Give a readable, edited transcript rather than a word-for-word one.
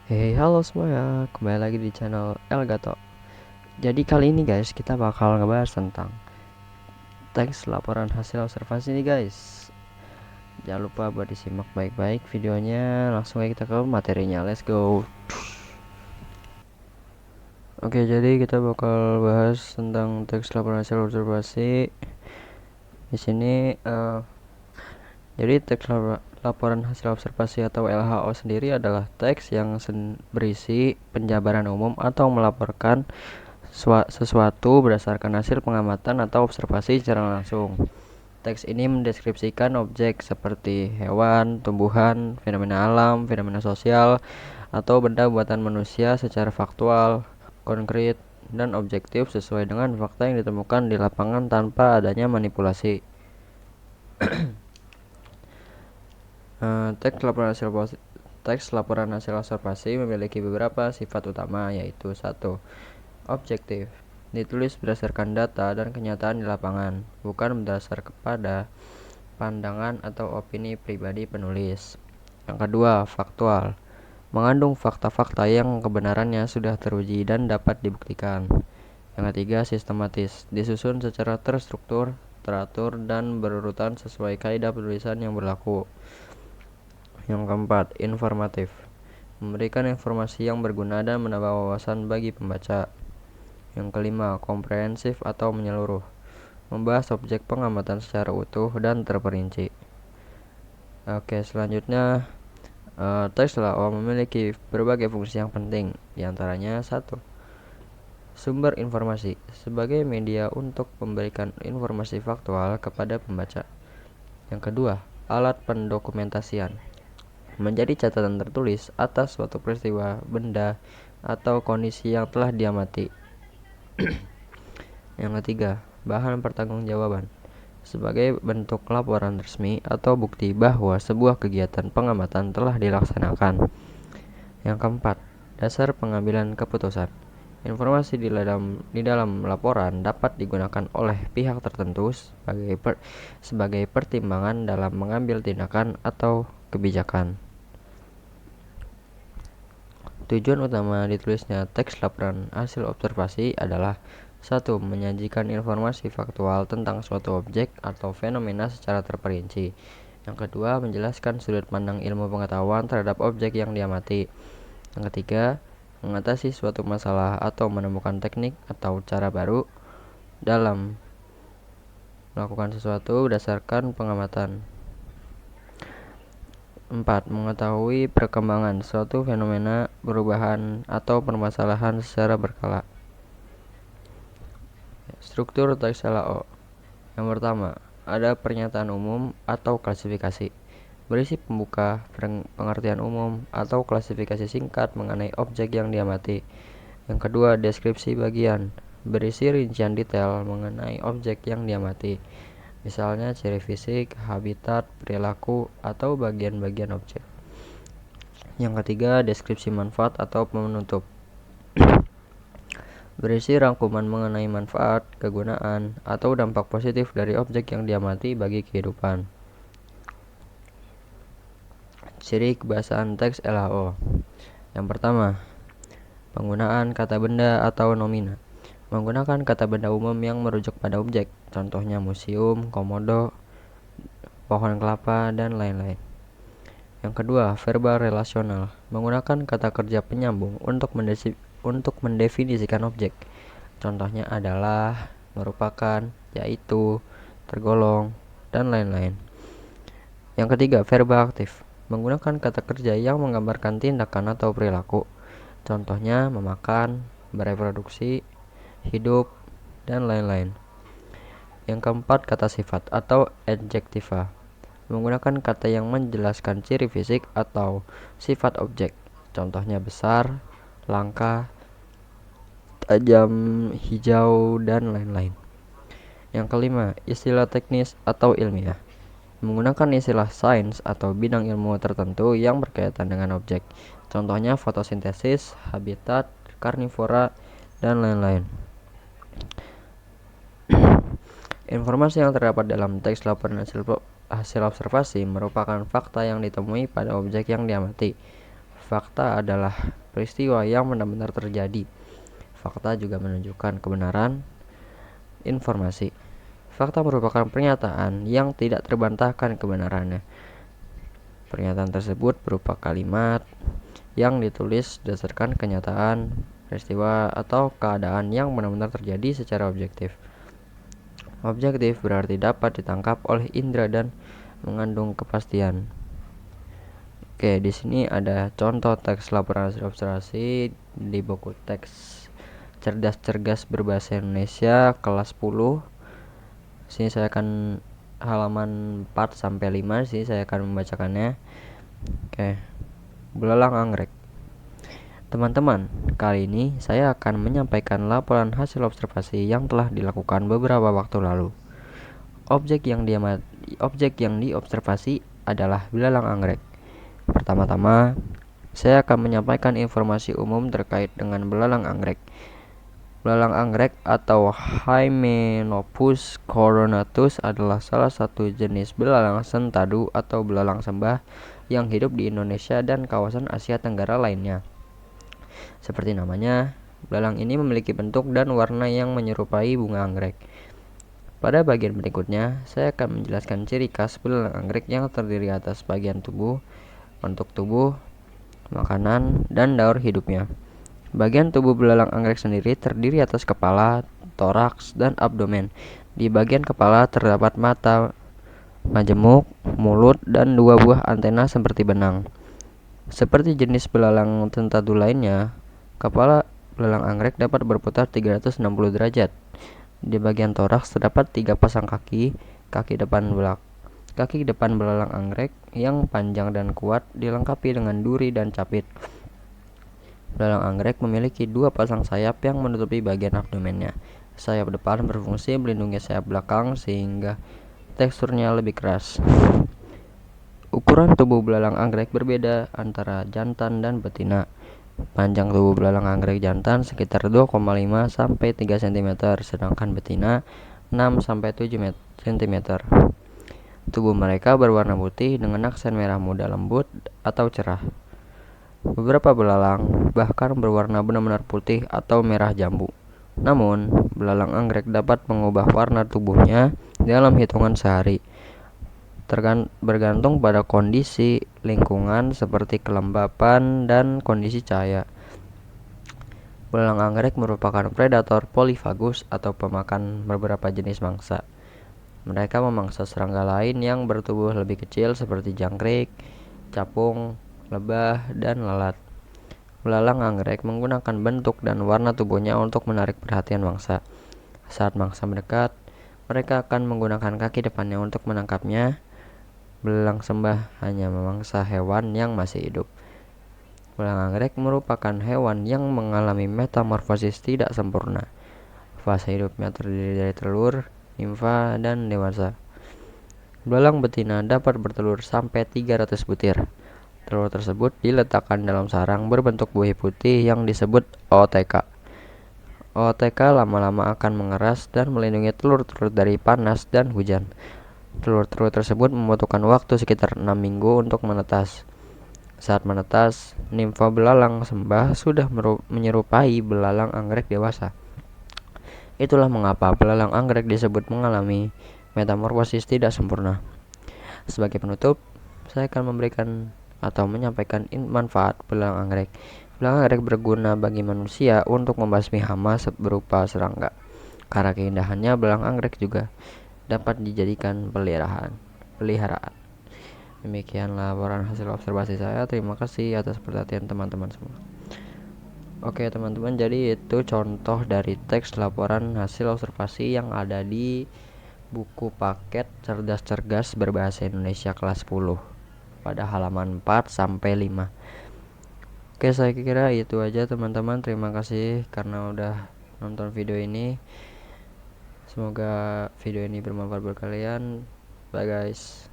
Hey, halo semuanya, kembali lagi di channel Elgato. Jadi kali ini guys, kita bakal ngebahas tentang teks laporan hasil observasi nih guys. Jangan lupa buat disimak baik-baik videonya. Langsung aja kita ke materinya, let's go. Oke, jadi kita bakal bahas tentang teks laporan hasil observasi. Di sini jadi teks laporan hasil observasi atau LHO sendiri adalah teks yang berisi penjabaran umum atau melaporkan sesuatu berdasarkan hasil pengamatan atau observasi secara langsung. Teks ini mendeskripsikan objek seperti hewan, tumbuhan, fenomena alam, fenomena sosial, atau benda buatan manusia secara faktual, konkret, dan objektif sesuai dengan fakta yang ditemukan di lapangan tanpa adanya manipulasi. Teks laporan hasil observasi memiliki beberapa sifat utama, yaitu 1. Objektif, ditulis berdasarkan data dan kenyataan di lapangan, bukan berdasar kepada pandangan atau opini pribadi penulis. Yang kedua, faktual, mengandung fakta-fakta yang kebenarannya sudah teruji dan dapat dibuktikan. Yang ketiga, sistematis, disusun secara terstruktur, teratur, dan berurutan sesuai kaidah penulisan yang berlaku. Yang keempat, informatif, memberikan informasi yang berguna dan menambah wawasan bagi pembaca. Yang kelima, komprehensif atau menyeluruh, membahas objek pengamatan secara utuh dan terperinci. Oke, selanjutnya teks LAO memiliki berbagai fungsi yang penting, diantaranya 1. Sumber informasi, sebagai media untuk memberikan informasi faktual kepada pembaca. Yang kedua, alat pendokumentasian, menjadi catatan tertulis atas suatu peristiwa, benda, atau kondisi yang telah diamati. Yang ketiga, bahan pertanggungjawaban, sebagai bentuk laporan resmi atau bukti bahwa sebuah kegiatan pengamatan telah dilaksanakan. Yang keempat, dasar pengambilan keputusan. Informasi di dalam laporan dapat digunakan oleh pihak tertentu sebagai pertimbangan dalam mengambil tindakan atau kebijakan. Tujuan utama ditulisnya teks laporan hasil observasi adalah 1. Menyajikan informasi faktual tentang suatu objek atau fenomena secara terperinci. Yang kedua, menjelaskan sudut pandang ilmu pengetahuan terhadap objek yang diamati. Yang ketiga, mengatasi suatu masalah atau menemukan teknik atau cara baru dalam melakukan sesuatu berdasarkan pengamatan. 4. Mengetahui perkembangan suatu fenomena, perubahan, atau permasalahan secara berkala. Struktur teks LAO. Yang pertama, ada pernyataan umum atau klasifikasi, berisi pembuka, pengertian umum, atau klasifikasi singkat mengenai objek yang diamati. Yang kedua, deskripsi bagian, berisi rincian detail mengenai objek yang diamati, misalnya ciri fisik, habitat, perilaku, atau bagian-bagian objek. Yang ketiga, deskripsi manfaat atau penutup, berisi rangkuman mengenai manfaat, kegunaan, atau dampak positif dari objek yang diamati bagi kehidupan. Ciri kebahasaan teks LHO. Yang pertama, penggunaan kata benda atau nomina, menggunakan kata benda umum yang merujuk pada objek, contohnya museum, komodo, pohon kelapa, dan lain-lain. Yang kedua, verbal relasional, menggunakan kata kerja penyambung untuk mendefinisikan objek, contohnya adalah, merupakan, yaitu, tergolong, dan lain-lain. Yang ketiga, verbal aktif, menggunakan kata kerja yang menggambarkan tindakan atau perilaku, contohnya memakan, bereproduksi, hidup, dan lain-lain. Yang keempat, kata sifat atau adjektiva, menggunakan kata yang menjelaskan ciri fisik atau sifat objek, contohnya besar, langka, tajam, hijau, dan lain-lain. Yang kelima, istilah teknis atau ilmiah, menggunakan istilah sains atau bidang ilmu tertentu yang berkaitan dengan objek, contohnya fotosintesis, habitat, karnivora, dan lain-lain. Informasi yang terdapat dalam teks laporan hasil observasi merupakan fakta yang ditemui pada objek yang diamati. Fakta adalah peristiwa yang benar-benar terjadi. Fakta juga menunjukkan kebenaran informasi. Fakta merupakan pernyataan yang tidak terbantahkan kebenarannya. Pernyataan tersebut berupa kalimat yang ditulis berdasarkan kenyataan, peristiwa, atau keadaan yang benar-benar terjadi secara objektif. Objektif berarti dapat ditangkap oleh indera dan mengandung kepastian. Oke, di sini ada contoh teks laporan hasil observasi di buku teks Cerdas-Cergas Berbahasa Indonesia kelas 10. Sini saya akan halaman 4 sampai 5. Sini saya akan membacakannya. Oke. Belalang anggrek. Teman-teman, kali ini saya akan menyampaikan laporan hasil observasi yang telah dilakukan beberapa waktu lalu. Objek yang diobservasi adalah belalang anggrek. Pertama-tama, saya akan menyampaikan informasi umum terkait dengan belalang anggrek. Belalang anggrek atau Hymenopus coronatus adalah salah satu jenis belalang sentadu atau belalang sembah yang hidup di Indonesia dan kawasan Asia Tenggara lainnya. Seperti namanya, belalang ini memiliki bentuk dan warna yang menyerupai bunga anggrek. Pada bagian berikutnya, saya akan menjelaskan ciri khas belalang anggrek yang terdiri atas bagian tubuh, bentuk tubuh, makanan, dan daur hidupnya. Bagian tubuh belalang anggrek sendiri terdiri atas kepala, toraks, dan abdomen. Di bagian kepala terdapat mata, majemuk, mulut, dan 2 buah antena seperti benang. Seperti jenis belalang sentadu lainnya, kepala belalang anggrek dapat berputar 360 derajat. Di bagian toraks terdapat 3 pasang kaki depan belalang anggrek yang panjang dan kuat dilengkapi dengan duri dan capit. Belalang anggrek memiliki 2 pasang sayap yang menutupi bagian abdomennya. Sayap depan berfungsi melindungi sayap belakang sehingga teksturnya lebih keras. Ukuran tubuh belalang anggrek berbeda antara jantan dan betina. Panjang tubuh belalang anggrek jantan sekitar 2,5 sampai 3 cm, sedangkan betina 6 sampai 7 cm. Tubuh mereka berwarna putih dengan aksen merah muda lembut atau cerah. Beberapa belalang bahkan berwarna benar-benar putih atau merah jambu. Namun, belalang anggrek dapat mengubah warna tubuhnya dalam hitungan sehari, bergantung pada kondisi lingkungan seperti kelembapan dan kondisi cahaya. Belalang anggrek merupakan predator polifagus atau pemakan beberapa jenis mangsa. Mereka memangsa serangga lain yang bertubuh lebih kecil seperti jangkrik, capung, lebah, dan lalat. Belalang anggrek menggunakan bentuk dan warna tubuhnya untuk menarik perhatian mangsa. Saat mangsa mendekat, mereka akan menggunakan kaki depannya untuk menangkapnya. Belalang sembah hanya memangsa hewan yang masih hidup. Belalang anggrek merupakan hewan yang mengalami metamorfosis tidak sempurna. Fase hidupnya terdiri dari telur, nimfa, dan dewasa. Belalang betina dapat bertelur sampai 300 butir. Telur tersebut diletakkan dalam sarang berbentuk buih putih yang disebut OTK. OTK lama-lama akan mengeras dan melindungi telur-telur dari panas dan hujan. Telur-telur tersebut membutuhkan waktu sekitar 6 minggu untuk menetas. Saat menetas, nimfa belalang sembah sudah menyerupai belalang anggrek dewasa. Itulah mengapa belalang anggrek disebut mengalami metamorfosis tidak sempurna. Sebagai penutup, saya akan memberikan atau menyampaikan manfaat belalang anggrek. Belalang anggrek berguna bagi manusia untuk membasmi hama berupa serangga. Karena keindahannya, belalang anggrek juga dapat dijadikan peliharaan. Demikian laporan hasil observasi saya. Terima kasih atas perhatian teman-teman semua. Oke teman-teman, jadi itu contoh dari teks laporan hasil observasi yang ada di buku paket Cerdas-Cergas Berbahasa Indonesia kelas 10 pada halaman 4 sampai 5. Oke, saya kira itu aja teman-teman. Terima kasih karena udah nonton video ini. Semoga video ini bermanfaat buat kalian. Bye guys.